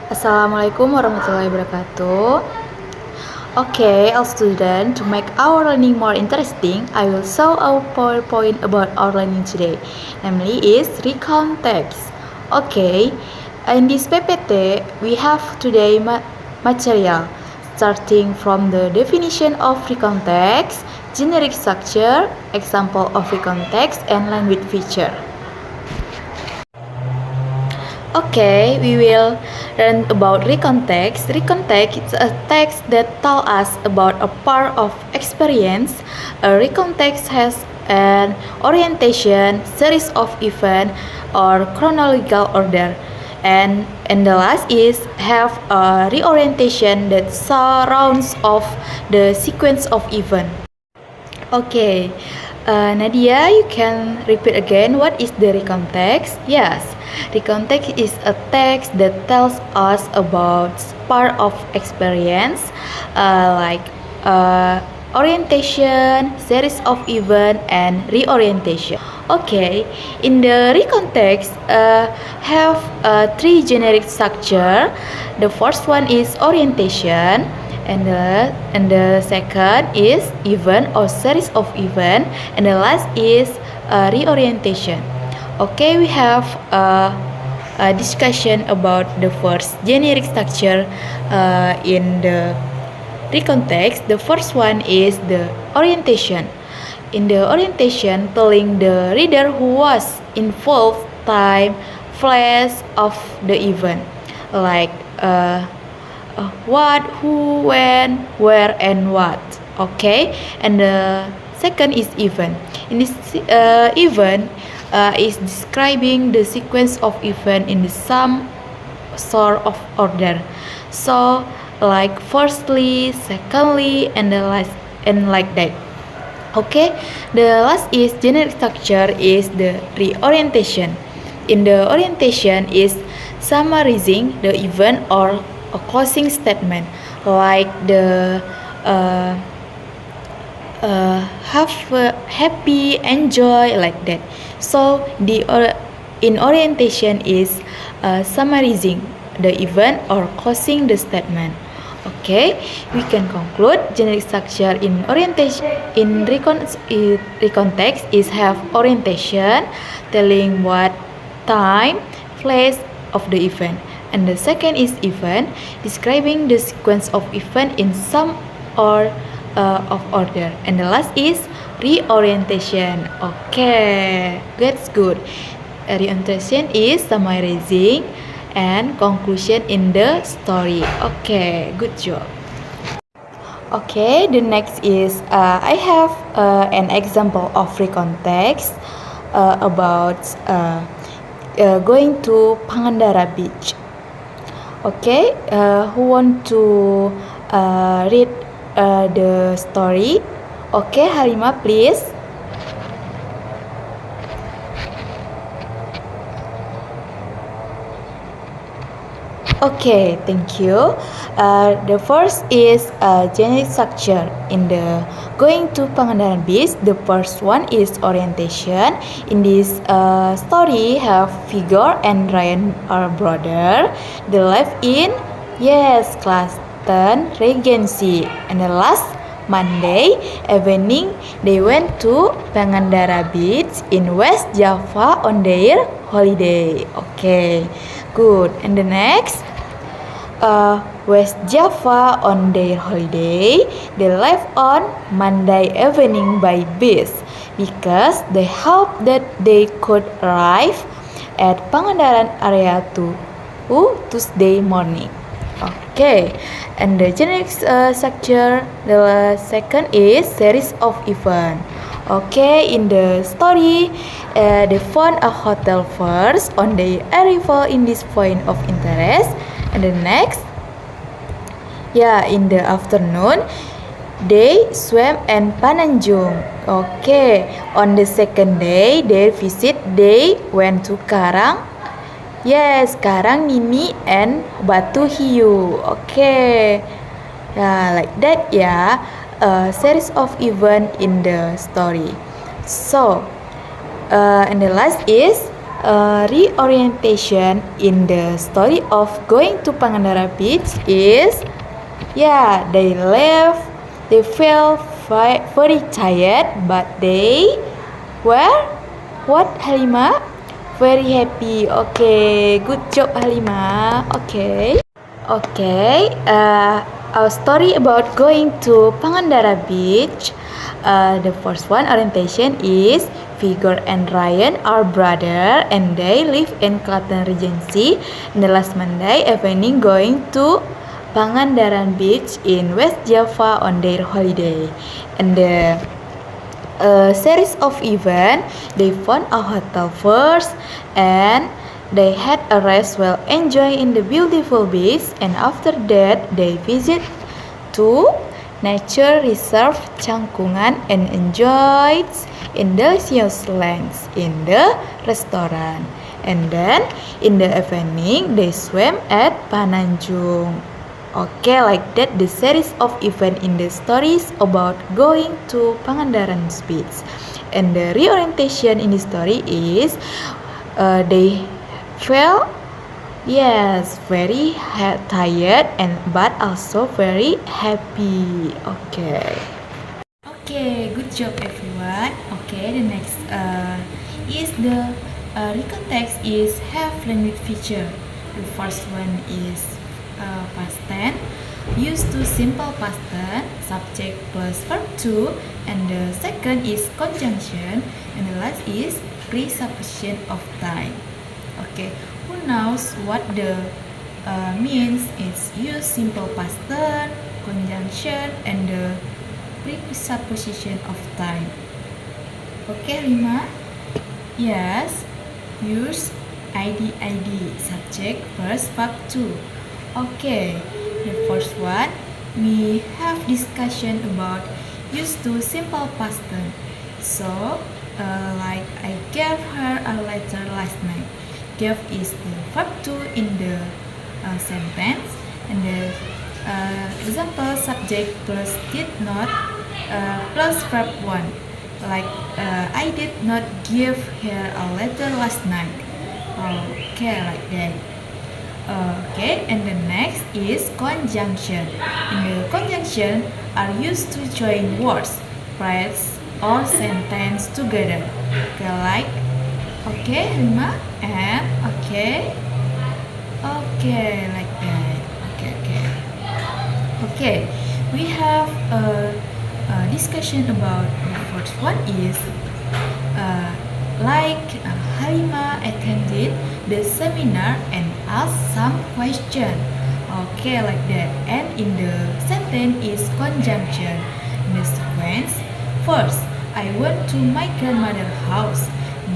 Assalamualaikum warahmatullahi wabarakatuh. Okay, all students, to make our learning more interesting, I will show our PowerPoint about our learning today. Namely is recount text. Okay, in this PPT, we have today material starting from the definition of recount text, generic structure, example of recount text, and language feature. Okay, we will learn about recount text. Recount text is a text that tells us about a part of experience. A recount text has an orientation, series of events, or chronological order. And the last is have a reorientation that surrounds of the sequence of event. Okay, Nadia, you can repeat again what is the recount text? Yes, recount text is a text that tells us about part of experience, like orientation, series of event, and reorientation. Okay, in the recount text, have three generic structure. The first one is orientation. And the second is event or series of event, and the last is reorientation. Okay, we have a discussion about the first generic structure in the recount text. The first one is the orientation. In the orientation, telling the reader who was involved, time, place of the event, like what, who, when, where, and what. Okay, and the second is event. In this event is describing the sequence of event in the some sort of order. So like firstly, secondly, and the last, and like that. Okay, the last is generic structure is the reorientation. In the orientation is summarizing the event or a closing statement, like the have happy, enjoy, like that. So the in orientation is summarizing the event or closing the statement. Okay, we can conclude generic structure in orientation in recon text is have orientation, telling what, time, place of the event. And the second is event, describing the sequence of event in some or of order. And the last is reorientation. Okay, that's good. Reorientation is summarizing and conclusion in the story. Okay, good job. Okay, the next is I have an example of recount text about going to Pangandaran Beach. Okay, who want to read the story? Okay, Halima, please. Okay, thank you. The first is generic structure. In the going to Pangandaran Beach, the first one is orientation. In this story, have Vigor and Ryan are brother. The left in, yes, class 10 Regency. And the last Monday evening, they went to Pangandaran Beach in West Java on their holiday. Okay, good. And the next, West Java on their holiday. They left on Monday evening by bus because they hoped that they could arrive at Pangandaran area to Tuesday morning. Okay, and the generic structure, the second is series of event. Okay, in the story, they found a hotel first on their arrival in this point of interest, and the next, in the afternoon, they swam in Pananjung. Okay, on the second day, they went to Karang. Yes, Karang Nini and Batu Hiu. Okay, like that ya. A series of event in the story. So, and the last is Reorientation in the story of going to Pangandaran Beach is, they felt very tired, but they were, what, Halima? Very happy. Okay, good job, Halima. Okay. Our story about going to Pangandaran Beach. The first one, orientation, is Vigor and Ryan are brother and they live in Klaten Regency. And the last Monday evening going to Pangandaran Beach in West Java on their holiday. And the series of events, they found a hotel first and they had a rest while enjoying the beautiful beach, and after that they visit to nature reserve Cangkungan and enjoyed in delicious lunch in the restaurant. And then in the evening they swam at Pananjung. Okay, like that the series of events in the stories about going to Pangandaran Beach. And the reorientation in the story is they felt, very tired and but also very happy. Okay, good job everyone. Okay, the next is the recontext is have language feature. The first one is past tense, used to simple past tense, subject plus verb to, and the second is conjunction, and the last is presupposition of time. Okay, who knows what the means? It's use simple past tense, conjunction, and the presupposition of time. Okay, Rima? Yes, use ID, subject plus verb to. Okay, the first one, we have discussion about used to simple past tense. So, like I gave her a letter last night. Gave is the verb to in the sentence, and the example subject plus did not plus verb 1. Like I did not give her a letter last night. Okay, like that. Okay, and the next is conjunction. In the conjunction are used to join words, phrases, or sentence together. Okay, like Rima, and okay, like that. Okay. We have a discussion about the first one is Halima attended the seminar and asked some question. Okay, like that. And in the sentence is conjunction. In the sequence, first, I went to my grandmother's house.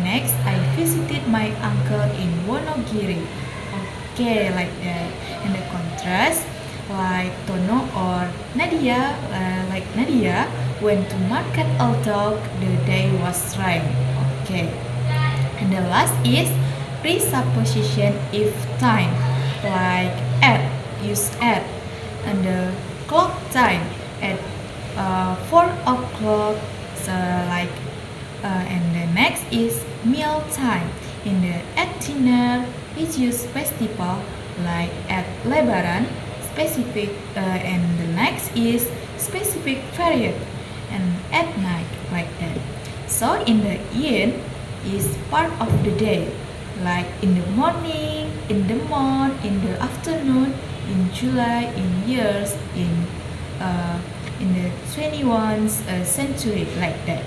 Next, I visited my uncle in Wonogiri. Okay, like that. And the contrast, like Tono or Nadia, Nadia went to market although the day was rain. Okay. And the last is presupposition if time, like at, use at. And the clock time at 4 o'clock, so like and the next is meal time. In the at dinner, it use festival like at Lebaran, specific, and the next is specific period, and at night, like that. So in the end is part of the day, like in the morning, in the month, in the afternoon, in July, in years, in the 21st century, like that.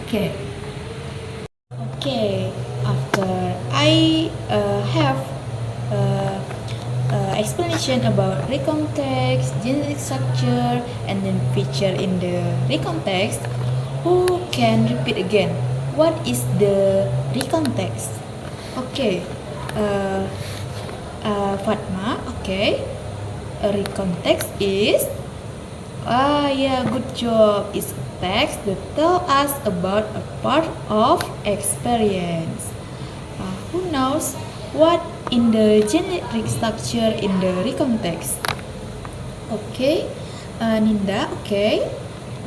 Okay. After I have explanation about recontext, genetic structure, and then feature in the recontext, who can repeat again? What is the recontext? Okay, Fatma. Okay, a recontext is good job. It's text that tell us about a part of experience. Who knows what in the generic structure in the recontext? Okay, Ninda. Okay,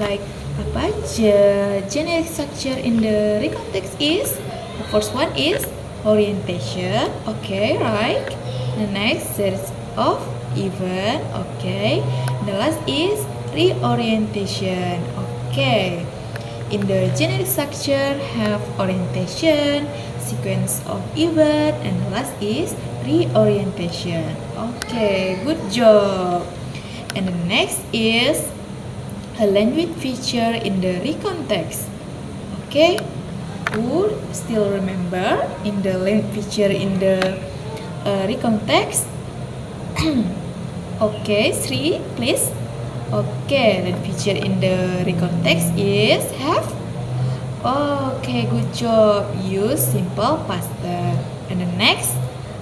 like apa aja generic structure in the recontext is The first one is orientation. Okay, right. The next series of event. Okay. The last is reorientation. Okay. In the generic structure have orientation, sequence of event, and the last is reorientation. Okay, good job. And the next is a language feature in the recontext. Okay, who still remember in the language feature in the recontext? Okay, Sri, please. Okay, the feature in the recontext is have. Okay, good job. Use simple past tense. And the next,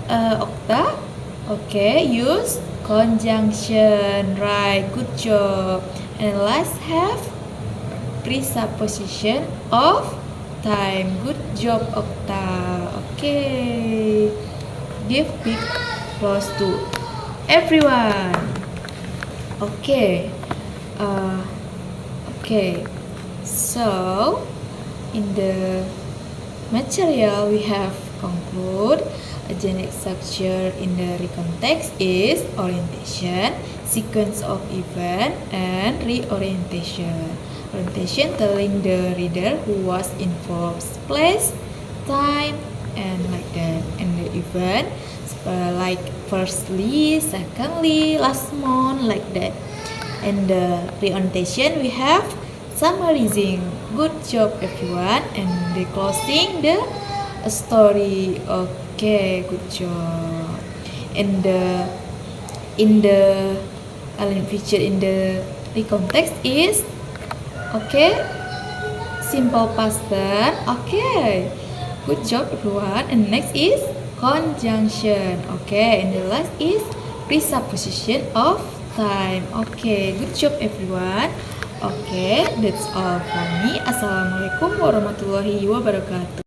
Okta. Okay, use conjunction. Right, good job. And last have presupposition of time. Good job, Okta. Okay. Give big applause to everyone. Okay. Okay. So, in the material we have conclude a generic structure in the recontext is orientation, sequence of event, and reorientation. Orientation telling the reader who was involved, place, time, and like that. And the event like firstly, secondly, last month, like that. And the reorientation we have summarizing. Good job everyone. And the closing the story. Okay, good job. And in the feature in the recontext is okay, simple past tense. Okay, good job everyone. And next is conjunction. Okay, and the last is presupposition of time. Okay, good job everyone. Okay, that's all for me. Assalamualaikum warahmatullahi wabarakatuh.